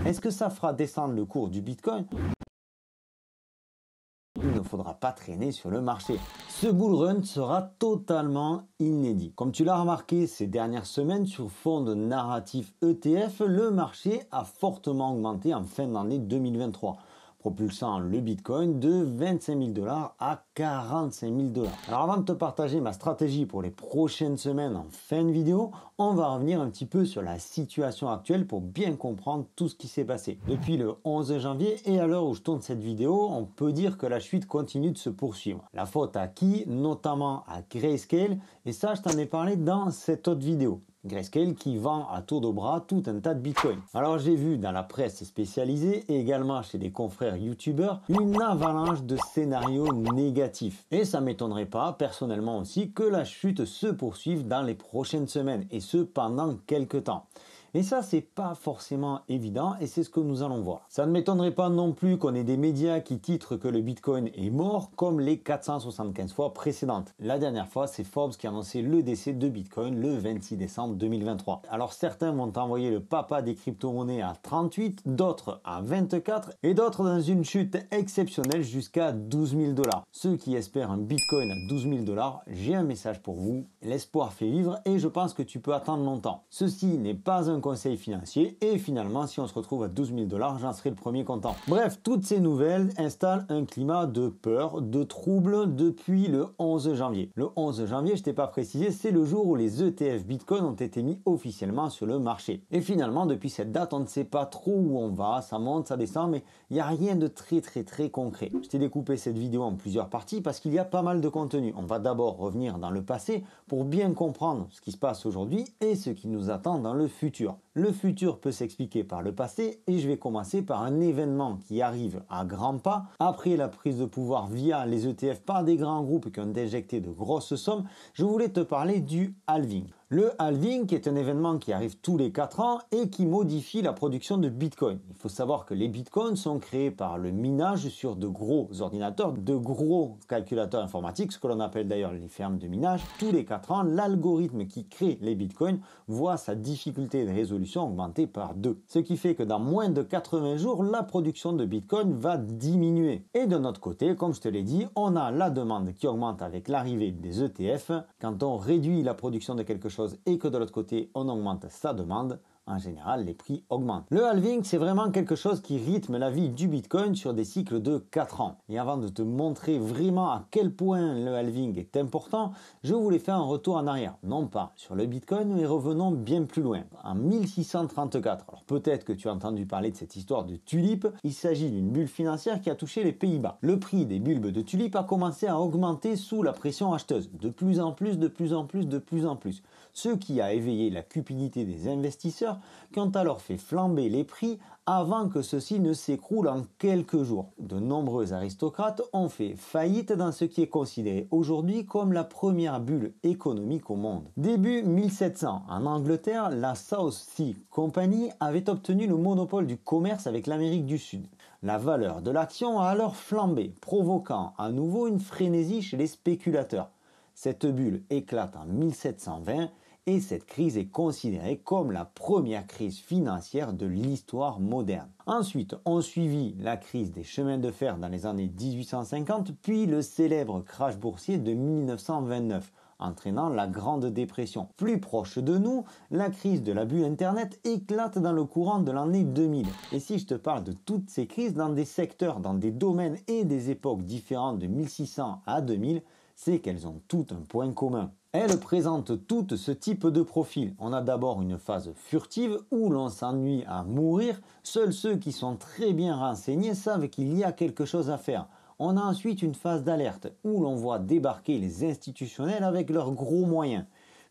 Est-ce que ça fera descendre le cours du Bitcoin? Il ne faudra pas traîner sur le marché. Ce bull run sera totalement inédit. Comme tu l'as remarqué ces dernières semaines sur fond de narratif ETF, le marché a fortement augmenté en fin d'année 2023. Propulsant le Bitcoin de 25 000 $ à 45 000 $. Alors avant de te partager ma stratégie pour les prochaines semaines en fin de vidéo, on va revenir un petit peu sur la situation actuelle pour bien comprendre tout ce qui s'est passé. Depuis le 11 janvier et à l'heure où je tourne cette vidéo, on peut dire que la chute continue de se poursuivre. La faute à qui? Notamment à Grayscale, et ça je t'en ai parlé dans cette autre vidéo. Grayscale qui vend à tour de bras tout un tas de bitcoins. Alors j'ai vu dans la presse spécialisée et également chez des confrères youtubeurs une avalanche de scénarios négatifs. Et ça m'étonnerait pas personnellement aussi que la chute se poursuive dans les prochaines semaines et ce pendant quelques temps. Et ça, c'est pas forcément évident et c'est ce que nous allons voir. Ça ne m'étonnerait pas non plus qu'on ait des médias qui titrent que le Bitcoin est mort comme les 475 fois précédentes. La dernière fois, c'est Forbes qui a annoncé le décès de Bitcoin le 26 décembre 2023. Alors certains vont envoyer le papa des crypto-monnaies à 38, d'autres à 24 et d'autres dans une chute exceptionnelle jusqu'à 12 000 $. Ceux qui espèrent un Bitcoin à 12 000 $, j'ai un message pour vous. L'espoir fait vivre et je pense que tu peux attendre longtemps. Ceci n'est pas un conseil financier et finalement si on se retrouve à 12 000 $, j'en serai le premier content. Bref, toutes ces nouvelles installent un climat de peur, de trouble depuis le 11 janvier. Le 11 janvier, je t'ai pas précisé, c'est le jour où les ETF Bitcoin ont été mis officiellement sur le marché. Et finalement, depuis cette date, on ne sait pas trop où on va, ça monte, ça descend, mais il n'y a rien de très concret. Je t'ai découpé cette vidéo en plusieurs parties parce qu'il y a pas mal de contenu. On va d'abord revenir dans le passé pour bien comprendre ce qui se passe aujourd'hui et ce qui nous attend dans le futur. Le futur peut s'expliquer par le passé et je vais commencer par un événement qui arrive à grands pas après la prise de pouvoir via les ETF par des grands groupes qui ont injecté de grosses sommes. Je voulais te parler du halving. Le halving qui est un événement qui arrive tous les 4 ans et qui modifie la production de Bitcoin. Il faut savoir que les Bitcoins sont créés par le minage sur de gros ordinateurs, de gros calculateurs informatiques, ce que l'on appelle d'ailleurs les fermes de minage. Tous les 4 ans, l'algorithme qui crée les Bitcoins voit sa difficulté de résolution augmenter par 2. Ce qui fait que dans moins de 80 jours, la production de Bitcoin va diminuer. Et de notre côté, comme je te l'ai dit, on a la demande qui augmente avec l'arrivée des ETF. Quand on réduit la production de quelque chose et que de l'autre côté on augmente sa demande, en général les prix augmentent. Le halving, c'est vraiment quelque chose qui rythme la vie du Bitcoin sur des cycles de 4 ans. Et avant de te montrer vraiment à quel point le halving est important, je voulais faire un retour en arrière. Non pas sur le Bitcoin, mais revenons bien plus loin, en 1634. Alors peut-être que tu as entendu parler de cette histoire de tulipes. Il s'agit d'une bulle financière qui a touché les Pays-Bas. Le prix des bulbes de tulipes a commencé à augmenter sous la pression acheteuse. De plus en plus. Ce qui a éveillé la cupidité des investisseurs qui ont alors fait flamber les prix avant que ceux-ci ne s'écroulent en quelques jours. De nombreux aristocrates ont fait faillite dans ce qui est considéré aujourd'hui comme la première bulle économique au monde. Début 1700, en Angleterre, la South Sea Company avait obtenu le monopole du commerce avec l'Amérique du Sud. La valeur de l'action a alors flambé, provoquant à nouveau une frénésie chez les spéculateurs. Cette bulle éclate en 1720 et cette crise est considérée comme la première crise financière de l'histoire moderne. Ensuite, on suivit la crise des chemins de fer dans les années 1850, puis le célèbre crash boursier de 1929, entraînant la Grande Dépression. Plus proche de nous, la crise de la bulle Internet éclate dans le courant de l'année 2000. Et si je te parle de toutes ces crises dans des secteurs, dans des domaines et des époques différentes de 1600 à 2000, c'est qu'elles ont toutes un point commun. Elles présentent toutes ce type de profil. On a d'abord une phase furtive où l'on s'ennuie à mourir. Seuls ceux qui sont très bien renseignés savent qu'il y a quelque chose à faire. On a ensuite une phase d'alerte où l'on voit débarquer les institutionnels avec leurs gros moyens.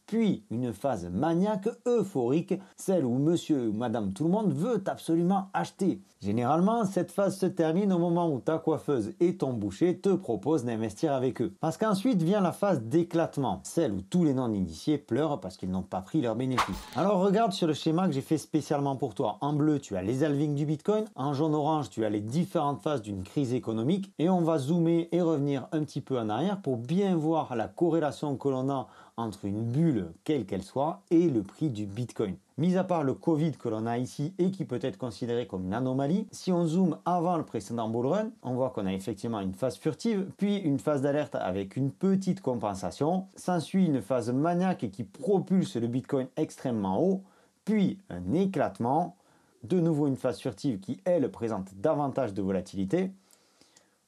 Puis une phase maniaque, euphorique, celle où monsieur ou madame tout le monde veut absolument acheter. Généralement, cette phase se termine au moment où ta coiffeuse et ton boucher te proposent d'investir avec eux. Parce qu'ensuite vient la phase d'éclatement, celle où tous les non-initiés pleurent parce qu'ils n'ont pas pris leurs bénéfices. Alors regarde sur le schéma que j'ai fait spécialement pour toi. En bleu, tu as les halvings du Bitcoin. En jaune-orange, tu as les différentes phases d'une crise économique. Et on va zoomer et revenir un petit peu en arrière pour bien voir la corrélation que l'on a entre une bulle, quelle qu'elle soit, et le prix du Bitcoin. Mis à part le Covid que l'on a ici et qui peut être considéré comme une anomalie, si on zoome avant le précédent bull run, on voit qu'on a effectivement une phase furtive, puis une phase d'alerte avec une petite compensation. S'ensuit une phase maniaque qui propulse le Bitcoin extrêmement haut, puis un éclatement. De nouveau une phase furtive qui, elle, présente davantage de volatilité.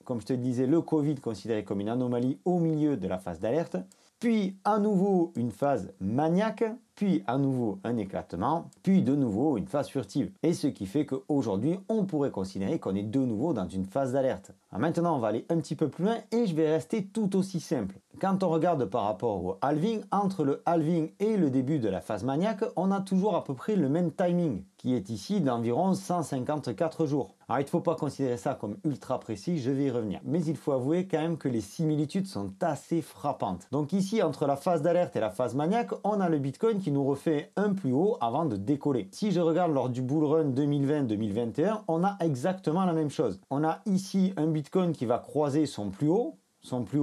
Comme je te disais, le Covid considéré comme une anomalie au milieu de la phase d'alerte. Puis à nouveau une phase maniaque, puis à nouveau un éclatement, puis de nouveau une phase furtive. Et ce qui fait qu'aujourd'hui, on pourrait considérer qu'on est de nouveau dans une phase d'alerte. Maintenant, on va aller un petit peu plus loin et je vais rester tout aussi simple. Quand on regarde par rapport au halving, entre le halving et le début de la phase maniaque, on a toujours à peu près le même timing, qui est ici d'environ 154 jours. Alors il ne faut pas considérer ça comme ultra précis, je vais y revenir. Mais il faut avouer quand même que les similitudes sont assez frappantes. Donc ici, entre la phase d'alerte et la phase maniaque, on a le Bitcoin qui nous refait un plus haut avant de décoller. Si je regarde lors du bull run 2020-2021, on a exactement la même chose. On a ici un Bitcoin qui va croiser son plus haut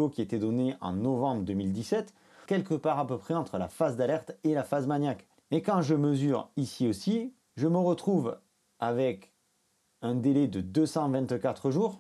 qui était donné en novembre 2017, quelque part à peu près entre la phase d'alerte et la phase maniaque. Et quand je mesure ici aussi, je me retrouve avec un délai de 224 jours.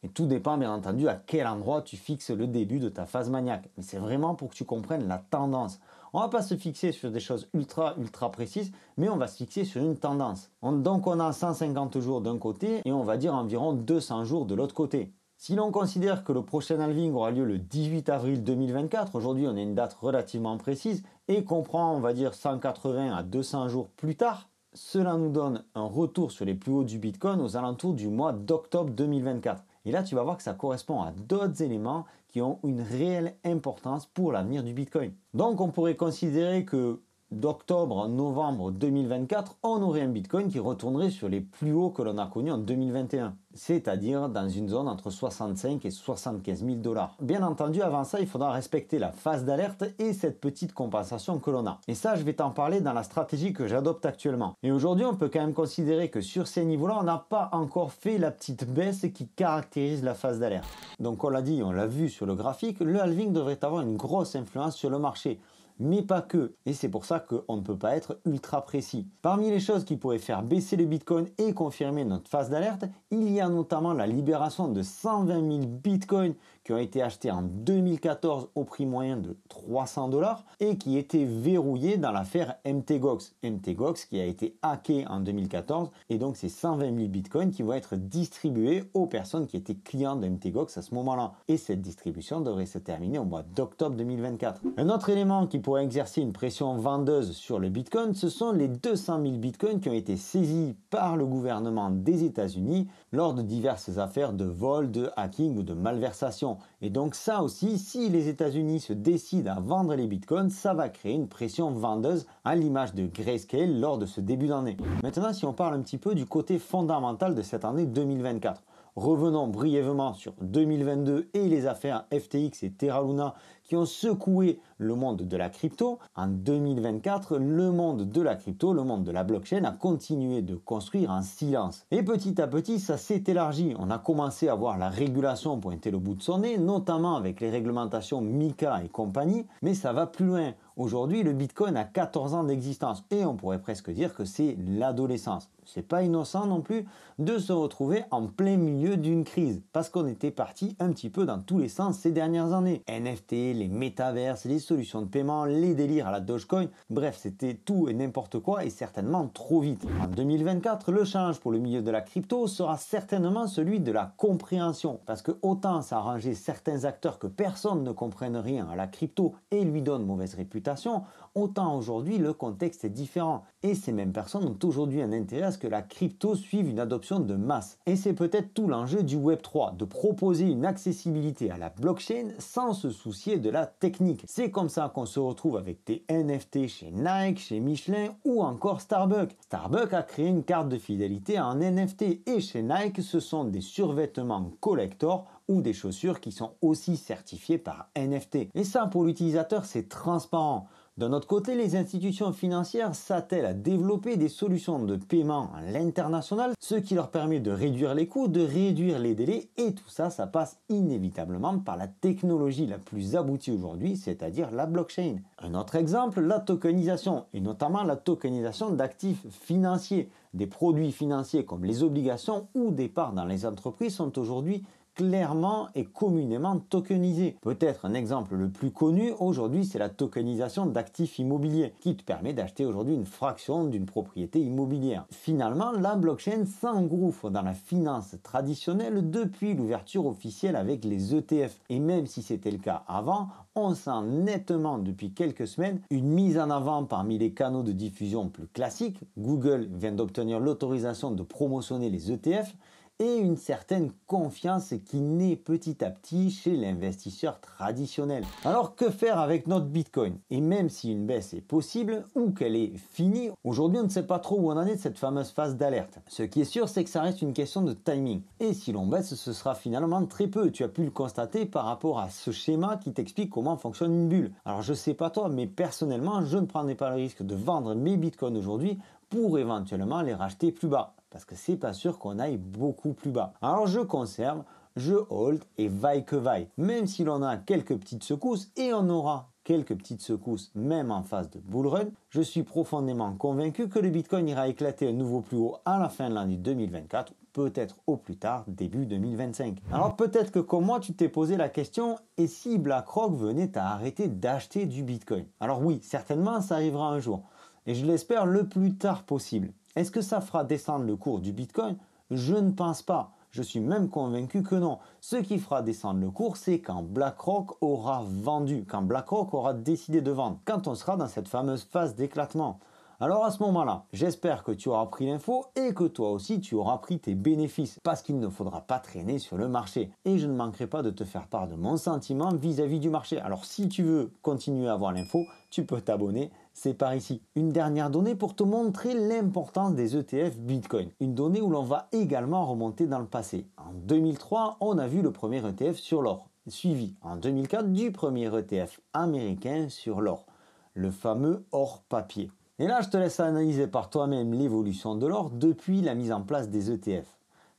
Et tout dépend bien entendu à quel endroit tu fixes le début de ta phase maniaque. Mais c'est vraiment pour que tu comprennes la tendance. On ne va pas se fixer sur des choses ultra précises, mais on va se fixer sur une tendance. Donc on a 150 jours d'un côté et on va dire environ 200 jours de l'autre côté. Si l'on considère que le prochain halving aura lieu le 18 avril 2024, aujourd'hui on a une date relativement précise, et qu'on prend on va dire 180 à 200 jours plus tard, cela nous donne un retour sur les plus hauts du Bitcoin aux alentours du mois d'octobre 2024. Et là, tu vas voir que ça correspond à d'autres éléments qui ont une réelle importance pour l'avenir du Bitcoin. Donc, on pourrait considérer que d'octobre à novembre 2024, on aurait un Bitcoin qui retournerait sur les plus hauts que l'on a connus en 2021, c'est-à-dire dans une zone entre 65 et 75 000 $. Bien entendu, avant ça, il faudra respecter la phase d'alerte et cette petite compensation que l'on a. Et ça, je vais t'en parler dans la stratégie que j'adopte actuellement. Et aujourd'hui, on peut quand même considérer que sur ces niveaux-là, on n'a pas encore fait la petite baisse qui caractérise la phase d'alerte. Donc on l'a dit, on l'a vu sur le graphique, le halving devrait avoir une grosse influence sur le marché. Mais pas que, et c'est pour ça qu'on ne peut pas être ultra précis. Parmi les choses qui pourraient faire baisser le Bitcoin et confirmer notre phase d'alerte, il y a notamment la libération de 120 000 Bitcoins qui ont été achetés en 2014 au prix moyen de 300 $ et qui étaient verrouillés dans l'affaire MTGOX. MTGOX qui a été hacké en 2014 et donc c'est 120 000 Bitcoins qui vont être distribués aux personnes qui étaient clients de MTGOX à ce moment-là. Et cette distribution devrait se terminer au mois d'octobre 2024. Un autre élément qui pourrait exercer une pression vendeuse sur le Bitcoin, ce sont les 200 000 Bitcoins qui ont été saisis par le gouvernement des États-Unis lors de diverses affaires de vol, de hacking ou de malversation. Et donc ça aussi, si les États-Unis se décident à vendre les Bitcoins, ça va créer une pression vendeuse à l'image de Grayscale lors de ce début d'année. Maintenant, si on parle un petit peu du côté fondamental de cette année 2024. Revenons brièvement sur 2022 et les affaires FTX et Terra Luna qui ont secoué le monde de la crypto. En 2024, le monde de la crypto, le monde de la blockchain a continué de construire en silence. Et petit à petit, ça s'est élargi. On a commencé à voir la régulation pointer le bout de son nez, notamment avec les réglementations MiCA et compagnie, mais ça va plus loin. Aujourd'hui, le Bitcoin a 14 ans d'existence et on pourrait presque dire que c'est l'adolescence. C'est pas innocent non plus de se retrouver en plein milieu d'une crise parce qu'on était parti un petit peu dans tous les sens ces dernières années. NFT, les métaverses, les solutions de paiement, les délires à la Dogecoin, bref, c'était tout et n'importe quoi et certainement trop vite. En 2024, le challenge pour le milieu de la crypto sera certainement celui de la compréhension parce que autant ça a arrangé certains acteurs que personne ne comprenne rien à la crypto et lui donne mauvaise réputation, autant aujourd'hui le contexte est différent et ces mêmes personnes ont aujourd'hui un intérêt à ce que la crypto suive une adoption de masse. Et c'est peut-être tout l'enjeu du Web3, de proposer une accessibilité à la blockchain sans se soucier de la technique. C'est comme ça qu'on se retrouve avec des NFT chez Nike, chez Michelin ou encore Starbucks. Starbucks a créé une carte de fidélité en NFT et chez Nike ce sont des survêtements collector ou des chaussures qui sont aussi certifiées par NFT. Et ça pour l'utilisateur c'est transparent. D'un autre côté, les institutions financières s'attellent à développer des solutions de paiement à l'international, ce qui leur permet de réduire les coûts, de réduire les délais, et tout ça, ça passe inévitablement par la technologie la plus aboutie aujourd'hui, c'est-à-dire la blockchain. Un autre exemple, la tokenisation, et notamment la tokenisation d'actifs financiers. Des produits financiers comme les obligations ou des parts dans les entreprises sont aujourd'hui clairement et communément tokenisé. Peut-être un exemple le plus connu aujourd'hui, c'est la tokenisation d'actifs immobiliers qui te permet d'acheter aujourd'hui une fraction d'une propriété immobilière. Finalement, la blockchain s'engouffre dans la finance traditionnelle depuis l'ouverture officielle avec les ETF. Et même si c'était le cas avant, on sent nettement depuis quelques semaines une mise en avant parmi les canaux de diffusion plus classiques. Google vient d'obtenir l'autorisation de promotionner les ETF et une certaine confiance qui naît petit à petit chez l'investisseur traditionnel. Alors que faire avec notre Bitcoin? Et même si une baisse est possible ou qu'elle est finie, aujourd'hui on ne sait pas trop où on en est de cette fameuse phase d'alerte. Ce qui est sûr, c'est que ça reste une question de timing. Et si l'on baisse, ce sera finalement très peu. Tu as pu le constater par rapport à ce schéma qui t'explique comment fonctionne une bulle. Alors je sais pas toi, mais personnellement, je ne prendrai pas le risque de vendre mes Bitcoins aujourd'hui pour éventuellement les racheter plus bas. Parce que c'est pas sûr qu'on aille beaucoup plus bas. Alors je conserve, je hold et vaille que vaille. Même si l'on a quelques petites secousses, et on aura quelques petites secousses même en phase de bull run, je suis profondément convaincu que le Bitcoin ira éclater un nouveau plus haut à la fin de l'année 2024, peut-être au plus tard début 2025. Alors peut-être que comme moi tu t'es posé la question, et si BlackRock venait à arrêter d'acheter du Bitcoin? Alors oui, certainement ça arrivera un jour, et je l'espère le plus tard possible. Est-ce que ça fera descendre le cours du Bitcoin? Je ne pense pas. Je suis même convaincu que non. Ce qui fera descendre le cours, c'est quand BlackRock aura vendu, quand BlackRock aura décidé de vendre, quand on sera dans cette fameuse phase d'éclatement. Alors à ce moment-là, j'espère que tu auras pris l'info et que toi aussi tu auras pris tes bénéfices parce qu'il ne faudra pas traîner sur le marché. Et je ne manquerai pas de te faire part de mon sentiment vis-à-vis du marché. Alors si tu veux continuer à avoir l'info, tu peux t'abonner, c'est par ici. Une dernière donnée pour te montrer l'importance des ETF Bitcoin. Une donnée où l'on va également remonter dans le passé. En 2003, on a vu le premier ETF sur l'or, suivi en 2004 du premier ETF américain sur l'or, le fameux or papier. Et là, je te laisse analyser par toi-même l'évolution de l'or depuis la mise en place des ETF.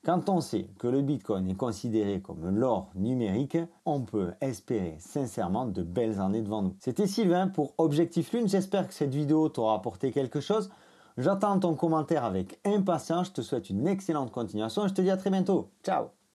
Quand on sait que le Bitcoin est considéré comme l'or numérique, on peut espérer sincèrement de belles années devant nous. C'était Sylvain pour Objectif Lune, j'espère que cette vidéo t'aura apporté quelque chose. J'attends ton commentaire avec impatience, je te souhaite une excellente continuation et je te dis à très bientôt. Ciao!